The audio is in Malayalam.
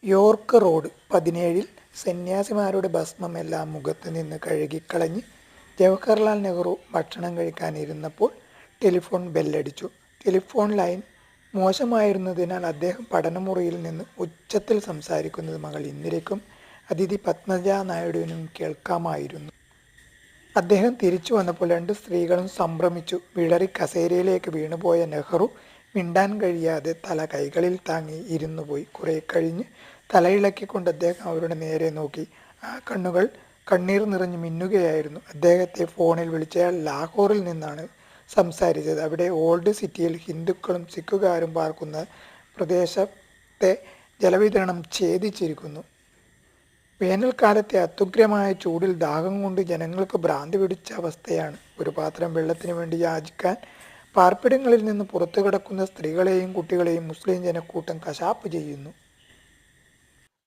യോർക്ക് റോഡ് 17-ൽ സന്യാസിമാരുടെ ഭസ്മമെല്ലാം മുഖത്ത് നിന്ന് കഴുകിക്കളഞ്ഞ് ജവഹർലാൽ നെഹ്റു ഭക്ഷണം കഴിക്കാനിരുന്നപ്പോൾ ടെലിഫോൺ ബെല്ലടിച്ചു. ടെലിഫോൺ ലൈൻ മോശമായിരുന്നതിനാൽ അദ്ദേഹം പഠനമുറിയിൽ നിന്ന് ഉച്ചത്തിൽ സംസാരിക്കുന്നത് മകൾ ഇന്ദിരയ്ക്കും അതിഥി പത്മജ നായിഡുവിനും കേൾക്കാമായിരുന്നു. അദ്ദേഹം തിരിച്ചു വന്നപ്പോൾ രണ്ട് സ്ത്രീകളും സംഭ്രമിച്ചു. വിളറി കസേരയിലേക്ക് വീണുപോയ നെഹ്റു മിണ്ടാൻ കഴിയാതെ തല കൈകളിൽ താങ്ങി ഇരുന്നുപോയി. കുറെ കഴിഞ്ഞ് തലയിളക്കിക്കൊണ്ട് അദ്ദേഹം അവരുടെ നേരെ നോക്കി. ആ കണ്ണുകൾ കണ്ണീർ നിറഞ്ഞ് മിന്നുകയായിരുന്നു. അദ്ദേഹത്തെ ഫോണിൽ വിളിച്ചയാൾ ലാഹോറിൽ നിന്നാണ് സംസാരിച്ചത്. അവിടെ ഓൾഡ് സിറ്റിയിൽ ഹിന്ദുക്കളും സിഖുകാരും പാർക്കുന്ന പ്രദേശത്തെ ജലവിതരണം ഛേദിച്ചിരിക്കുന്നു. വേനൽക്കാലത്തെ അത്യുഗ്രമായ ചൂടിൽ ദാഹം കൊണ്ട് ജനങ്ങൾക്ക് ഭ്രാന്തി പിടിച്ച അവസ്ഥയാണ്. ഒരു പാത്രം വെള്ളത്തിന് വേണ്ടി യാചിക്കാൻ പാർപ്പിടങ്ങളിൽ നിന്ന് പുറത്തു കിടക്കുന്ന സ്ത്രീകളെയും കുട്ടികളെയും മുസ്ലിം ജനക്കൂട്ടം കശാപ്പ് ചെയ്യുന്നു.